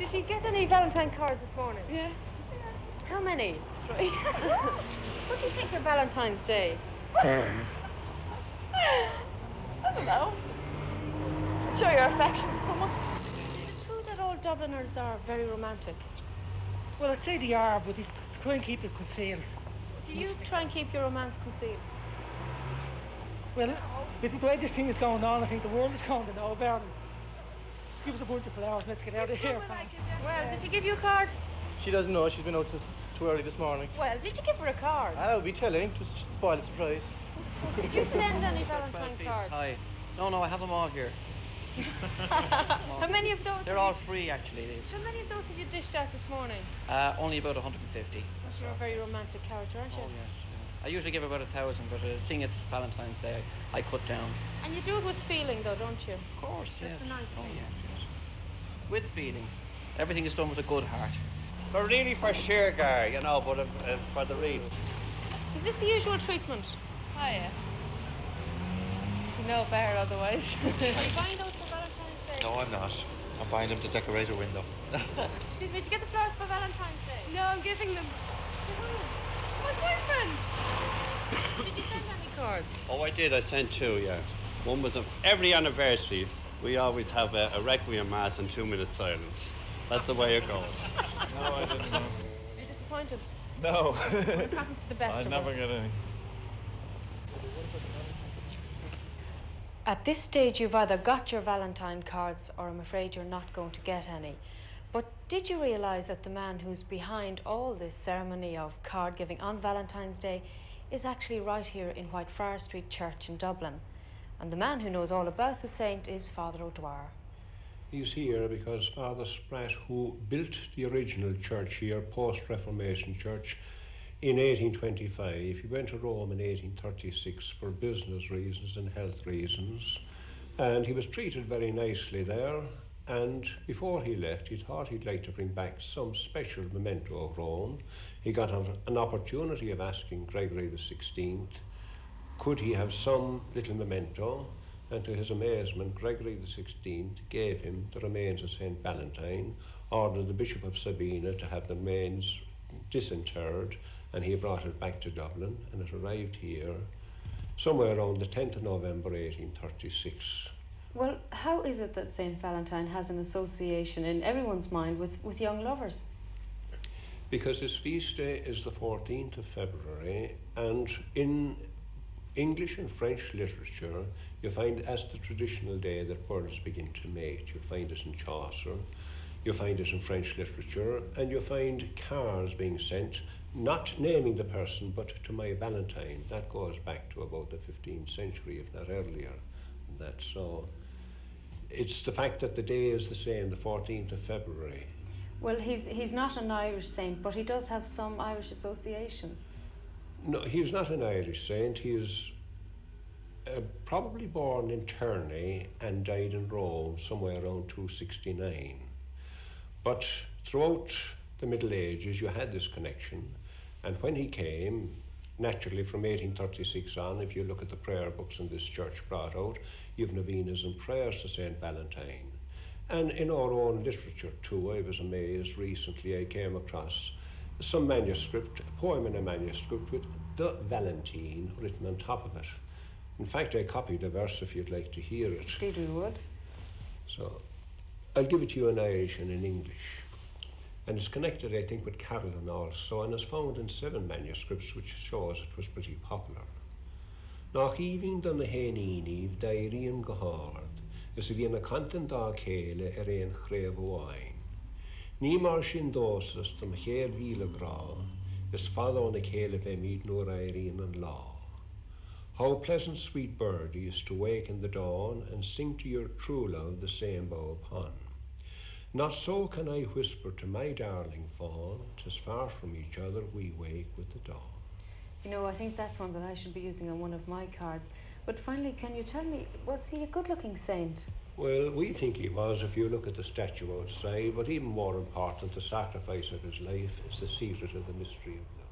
Did you get any Valentine cards this morning? Yeah. How many? 3. What do you think of Valentine's Day? I don't know. Show your affection to someone. Is it true that all Dubliners are very romantic? Well, I'd say they are, but they try and keep it concealed. Do you try and keep your romance concealed? Well, with the way this thing is going on, I think the world is going to know about it. Just give us a bunch of flowers and let's get out of here. Well, did she give you a card? She doesn't know. She's been out since too early this morning. Well, did you give her a card? I'll be telling, just to spoil the surprise. Did you send any Valentine cards? Hi. No, I have them all here. How many of those? They're all free, actually. How many of those have you dished out this morning? Only about 150. Well, you're a very romantic character, aren't you? Oh, yes. I usually give about 1,000, but seeing it's Valentine's Day, I cut down. And you do it with feeling, though, don't you? Of course, That's yes. a nice Oh, thing. yes. With feeling. Everything is done with a good heart. But really for Shergar, you know, but for the read. Is this the usual treatment? Oh, yeah. No better otherwise. Are you buying those for Valentine's Day? No, I'm not. I'm buying them to decorate a window. Excuse me, did you get the flowers for Valentine's Day? No, I'm giving them To who? my boyfriend. Did you send any cards? Oh, I did. I sent 2, yeah. One was every anniversary, we always have a requiem mass and 2-minute silence. That's the way it goes. No, I didn't know. Are you disappointed? No. What happens to the best I of never us? get any. At this stage, you've either got your Valentine cards or I'm afraid you're not going to get any. But did you realise that the man who's behind all this ceremony of card giving on Valentine's Day is actually right here in Whitefriar Street Church in Dublin? And the man who knows all about the saint is Father O'Dwyer. He's here because Father Spratt, who built the original church here, post-Reformation church, in 1825, he went to Rome in 1836 for business reasons and health reasons, and he was treated very nicely there, and before he left he thought he'd like to bring back some special memento of Rome. He got an opportunity of asking Gregory XVI, could he have some little memento, and to his amazement Gregory XVI gave him the remains of St Valentine, ordered the Bishop of Sabina to have the remains disinterred, and he brought it back to Dublin, and it arrived here somewhere around the 10th of November 1836. Well, how is it that St Valentine has an association in everyone's mind with young lovers? Because his feast day is the 14th of February, and in English and French literature you find it as the traditional day that birds begin to mate. You find it in Chaucer, you find it in French literature, and you find cards being sent, not naming the person, but to my Valentine. That goes back to about the 15th century, if not earlier. That's so. It's the fact that the day is the same, the 14th of February. Well, he's not an Irish saint, but he does have some Irish associations. No, he's not an Irish saint. He is probably born in Turney and died in Rome somewhere around 269. But throughout the Middle Ages you had this connection, and when he came, naturally from 1836 on, if you look at the prayer books in this church brought out, you've novenas and prayers to St Valentine. And in our own literature too, I was amazed recently, I came across some manuscript, a poem in a manuscript with the Valentine written on top of it. In fact, I copied a verse if you'd like to hear it. Indeed we would. So I'll give it to you in Irish and in English. And it's connected, I think, with Caroline also, and is found in 7 manuscripts, which shows it was pretty popular. Nach even dan na hénínív dairian gehard, is a gina kanten da kele ein chrév wine. Ní mar sin dosas dam chéir víle gra, is fada on a kele vemid nor aireen and law. How pleasant, sweet birdie, is to wake in the dawn and sing to your true love the same bow upon. Not so can I whisper to my darling fawn, 'tis far from each other we wake with the dawn. You know, I think that's one that I should be using on one of my cards. But finally, can you tell me, was he a good-looking saint? Well, we think he was if you look at the statue outside, but even more important, the sacrifice of his life is the secret of the mystery of life.